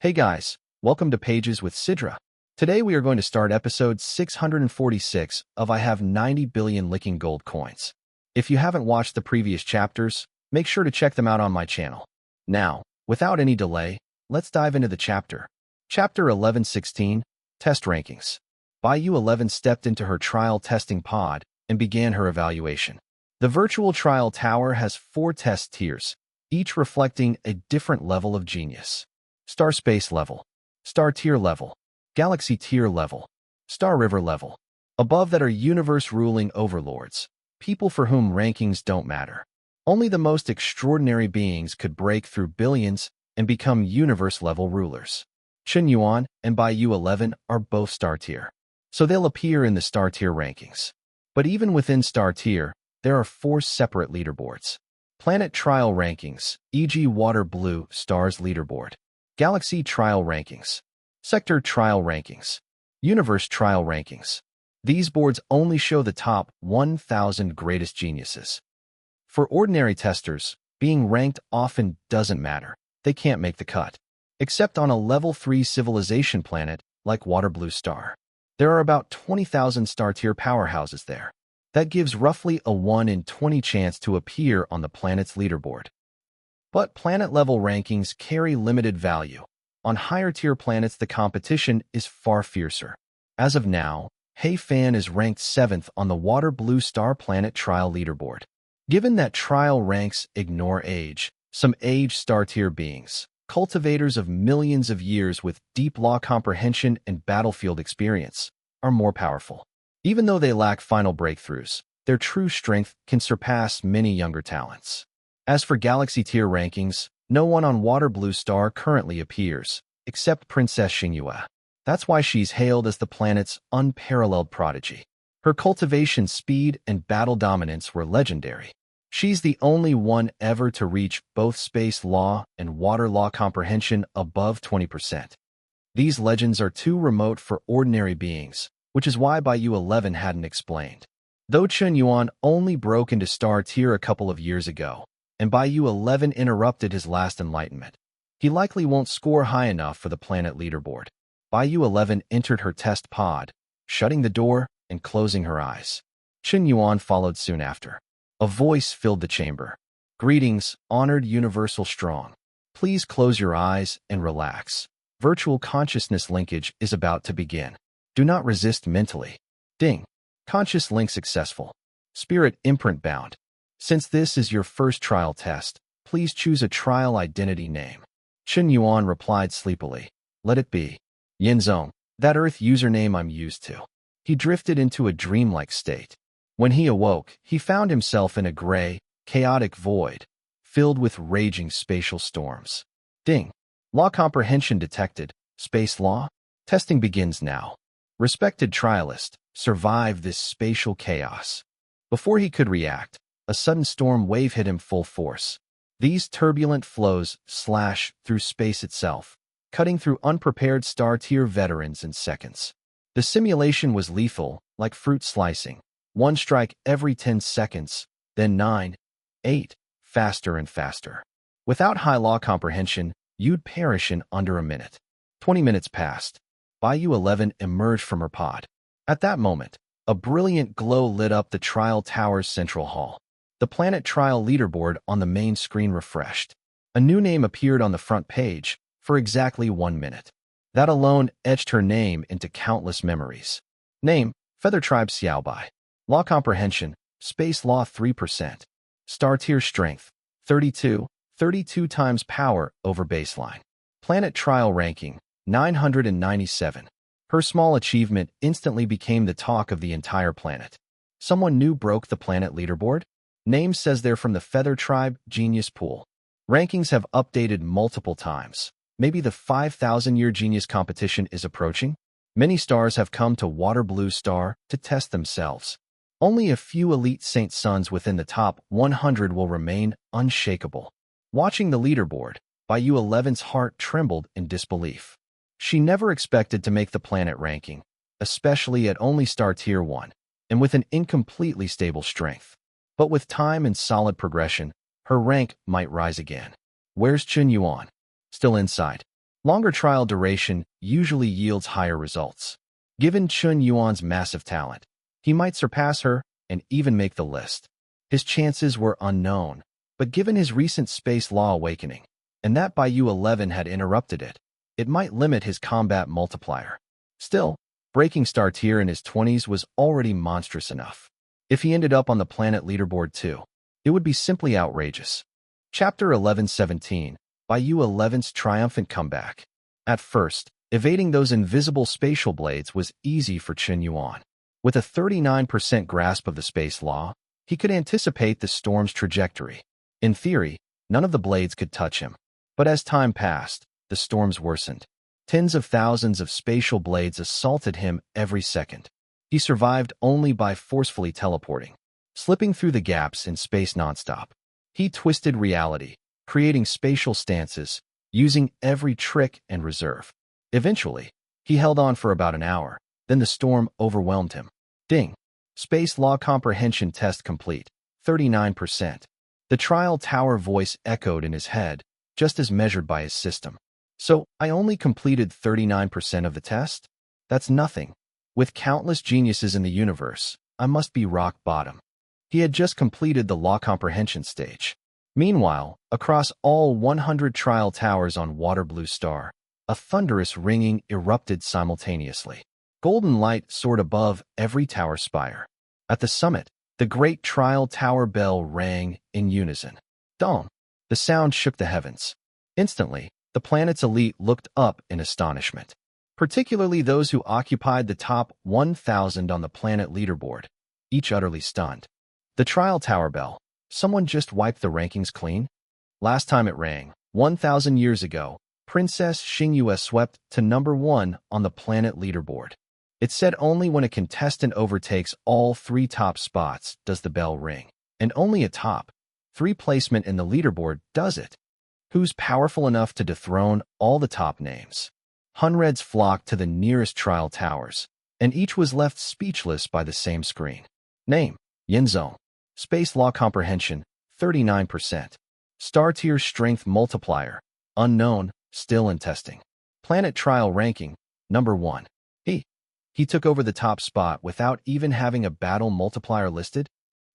Hey guys, welcome to Pages with Sidra. Today we are going to start episode 646 of I Have 90 Billion Licking Gold Coins. If you haven't watched the previous chapters, make sure to check them out on my channel. Now, without any delay, let's dive into the chapter. Chapter 1116, Test Rankings. Bayou 11 stepped into her trial testing pod and began her evaluation. The virtual trial tower has 4 test tiers, each reflecting a different level of genius. Star Space Level, Star Tier Level, Galaxy Tier Level, Star River Level. Above that are universe-ruling overlords, people for whom rankings don't matter. Only the most extraordinary beings could break through billions and become universe-level rulers. Qian Yuan and Bayou 11 are both Star Tier, so they'll appear in the Star Tier rankings. But even within Star Tier, there are 4 separate leaderboards. Planet Trial Rankings, e.g. Water Blue Stars Leaderboard. Galaxy Trial Rankings, Sector Trial Rankings, Universe Trial Rankings. These boards only show the top 1,000 greatest geniuses. For ordinary testers, being ranked often doesn't matter. They can't make the cut. Except on a level 3 civilization planet like Water Blue Star. There are about 20,000 Star Tier powerhouses there. That gives roughly a 1 in 20 chance to appear on the planet's leaderboard. But planet-level rankings carry limited value. On higher-tier planets, the competition is far fiercer. As of now, Hey Fan is ranked 7th on the Water Blue Star Planet Trial Leaderboard. Given that trial ranks ignore age, some age Star-tier beings, cultivators of millions of years with deep law comprehension and battlefield experience, are more powerful. Even though they lack final breakthroughs, their true strength can surpass many younger talents. As for Galaxy Tier rankings, no one on Water Blue Star currently appears, except Princess Xingyue. That's why she's hailed as the planet's unparalleled prodigy. Her cultivation speed and battle dominance were legendary. She's the only one ever to reach both space law and water law comprehension above 20%. These legends are too remote for ordinary beings, which is why Bayou 11 hadn't explained. Though Qian Yuan only broke into Star Tier a couple of years ago, and Bayou 11 interrupted his last enlightenment, he likely won't score high enough for the planet leaderboard. Bayou 11 entered her test pod, shutting the door and closing her eyes. Qian Yuan followed soon after. A voice filled the chamber. Greetings, honored Universal Strong. Please close your eyes and relax. Virtual consciousness linkage is about to begin. Do not resist mentally. Ding. Conscious link successful. Spirit imprint bound. Since this is your first trial test, please choose a trial identity name. Qian Yuan replied sleepily. Let it be Yinzong, that Earth username I'm used to. He drifted into a dreamlike state. When he awoke, he found himself in a gray, chaotic void, filled with raging spatial storms. Ding. Law comprehension detected. Space law? Testing begins now. Respected trialist, survive this spatial chaos. Before he could react, a sudden storm wave hit him full force. These turbulent flows slash through space itself, cutting through unprepared Star-tier veterans in seconds. The simulation was lethal, like fruit slicing. 1 strike every 10 seconds, then 9, 8, faster and faster. Without high law comprehension, you'd perish in under a minute. 20 minutes passed. Bayou 11 emerged from her pod. At that moment, a brilliant glow lit up the trial tower's central hall. The planet trial leaderboard on the main screen refreshed. A new name appeared on the front page for exactly 1 minute. That alone etched her name into countless memories. Name, Feather Tribe Xiaobai. Law comprehension, space law 3%. Star tier strength, 32 times power over baseline. Planet trial ranking, 997. Her small achievement instantly became the talk of the entire planet. Someone new broke the planet leaderboard? Name says they're from the Feather Tribe Genius Pool. Rankings have updated multiple times. Maybe the 5,000-year genius competition is approaching? Many stars have come to Water Blue Star to test themselves. Only a few elite Saint Sons within the top 100 will remain unshakable. Watching the leaderboard, Bayou 11's heart trembled in disbelief. She never expected to make the planet ranking, especially at only Star Tier 1, and with an incompletely stable strength. But with time and solid progression, her rank might rise again. Where's Qian Yuan? Still inside. Longer trial duration usually yields higher results. Given Chun Yuan's massive talent, he might surpass her and even make the list. His chances were unknown, but given his recent space law awakening, and that Baiyu 11 had interrupted it, it might limit his combat multiplier. Still, breaking star tier in his 20s was already monstrous enough. If he ended up on the planet leaderboard too, it would be simply outrageous. Chapter 11:17, Baiyu 11's triumphant comeback. At first, evading those invisible spatial blades was easy for Chun Yuan. With a 39% grasp of the space law, he could anticipate the storm's trajectory. In theory, none of the blades could touch him. But as time passed, the storms worsened. Tens of thousands of spatial blades assaulted him every second. He survived only by forcefully teleporting, slipping through the gaps in space nonstop. He twisted reality, creating spatial stances, using every trick and reserve. Eventually, he held on for about an hour, then the storm overwhelmed him. Ding! Space law comprehension test complete, 39%. The trial tower voice echoed in his head, just as measured by his system. So, I only completed 39% of the test? That's nothing. With countless geniuses in the universe, I must be rock bottom. He had just completed the law comprehension stage. Meanwhile, across all 100 trial towers on Water Blue Star, a thunderous ringing erupted simultaneously. Golden light soared above every tower spire. At the summit, the great trial tower bell rang in unison. Dong! The sound shook the heavens. Instantly, the planet's elite looked up in astonishment, particularly those who occupied the top 1,000 on the planet leaderboard, each utterly stunned. The trial tower bell. Someone just wiped the rankings clean? Last time it rang, 1,000 years ago, Princess Xingyue swept to number 1 on the planet leaderboard. It said only when a contestant overtakes all 3 top spots does the bell ring, and only a top 3 placement in the leaderboard does it. Who's powerful enough to dethrone all the top names? Hundreds flocked to the nearest trial towers, and each was left speechless by the same screen. Name: Yinzong. Space law comprehension, 39%. Star tier strength multiplier, unknown, still in testing. Planet trial ranking, number 1. He took over the top spot without even having a battle multiplier listed?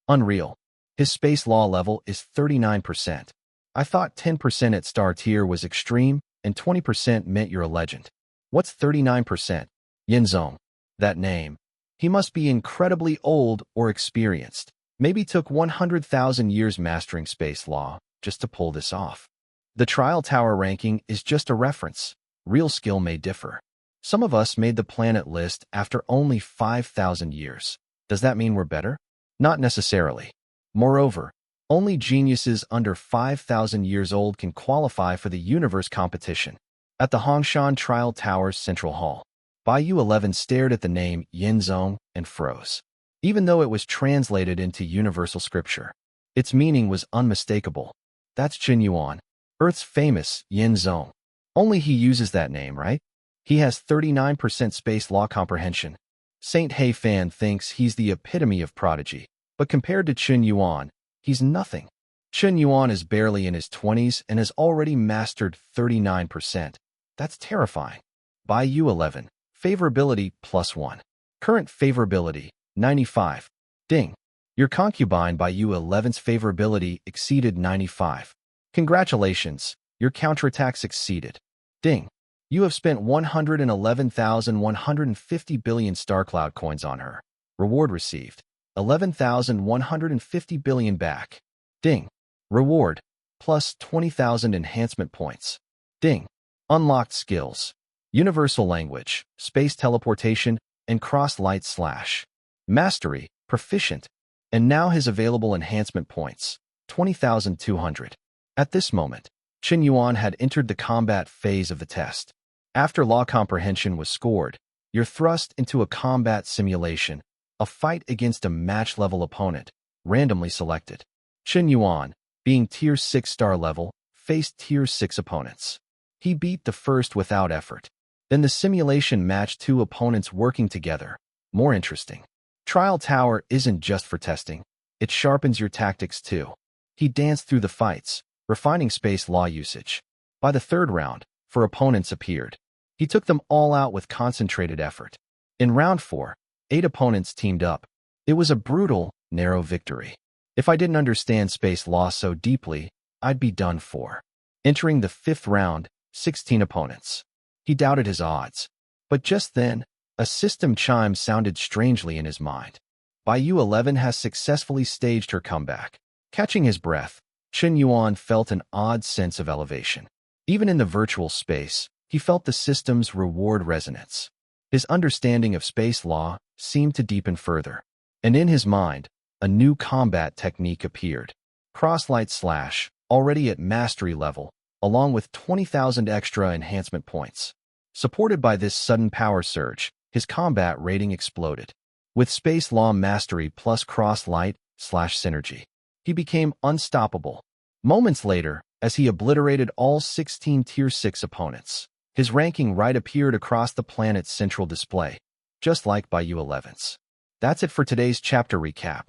Unreal. His space law level is 39%. I thought 10% at star tier was extreme and 20% meant you're a legend. What's 39%? Yinzong. That name. He must be incredibly old or experienced. Maybe took 100,000 years mastering space law just to pull this off. The trial tower ranking is just a reference. Real skill may differ. Some of us made the planet list after only 5,000 years. Does that mean we're better? Not necessarily. Moreover, only geniuses under 5,000 years old can qualify for the universe competition. At the Hongshan Trial Tower's Central Hall, Baiyu 11 stared at the name Yinzong and froze. Even though it was translated into universal scripture, its meaning was unmistakable. That's Chun Yuan, Earth's famous Yinzong. Only he uses that name, right? He has 39% space law comprehension. Saint He Fan thinks he's the epitome of prodigy, but compared to Chun Yuan, he's nothing. Chun Yuan is barely in his 20s and has already mastered 39%. That's terrifying. Baiyu 11. Favorability +1. Current favorability, 95. Ding. Your concubine Baiyu 11's favorability exceeded 95. Congratulations, your counterattack succeeded. Ding. You have spent 111,150 billion star cloud coins on her. Reward received. 11,150 billion back. Ding. Reward. Plus 20,000 enhancement points. Ding. Unlocked skills. Universal language, space teleportation, and cross-light slash. Mastery, proficient. And now his available enhancement points, 20,200. At this moment, Chun Yuan had entered the combat phase of the test. After law comprehension was scored, you're thrust into a combat simulation, a fight against a match-level opponent, randomly selected. Chun Yuan, being Tier 6 star level, faced Tier 6 opponents. He beat the first without effort. Then the simulation matched 2 opponents working together. More interesting. Trial Tower isn't just for testing. It sharpens your tactics too. He danced through the fights, refining space law usage. By the third round, for opponents appeared. He took them all out with concentrated effort. In round 4, 8 opponents teamed up. It was a brutal, narrow victory. If I didn't understand space law so deeply, I'd be done for. Entering the 5th round, 16 opponents. He doubted his odds. But just then, a system chime sounded strangely in his mind. Bai-Yu-11 has successfully staged her comeback. Catching his breath, Chen Yuan felt an odd sense of elevation. Even in the virtual space, he felt the system's reward resonance. His understanding of space law seemed to deepen further. And in his mind, a new combat technique appeared. Crosslight Slash, already at mastery level, along with 20,000 extra enhancement points. Supported by this sudden power surge, his combat rating exploded. With space law mastery plus crosslight slash synergy, he became unstoppable. Moments later, as he obliterated all 16 Tier 6 opponents, his ranking right appeared across the planet's central display, just like Bai-Yu-11's. That's it for today's chapter recap.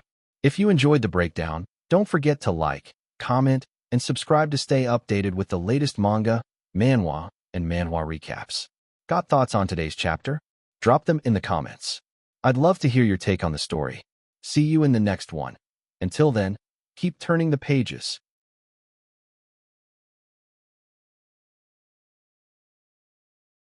If you enjoyed the breakdown, don't forget to like, comment, and subscribe to stay updated with the latest manga, manhwa, and manhwa recaps. Got thoughts on today's chapter? Drop them in the comments. I'd love to hear your take on the story. See you in the next one. Until then, keep turning the pages.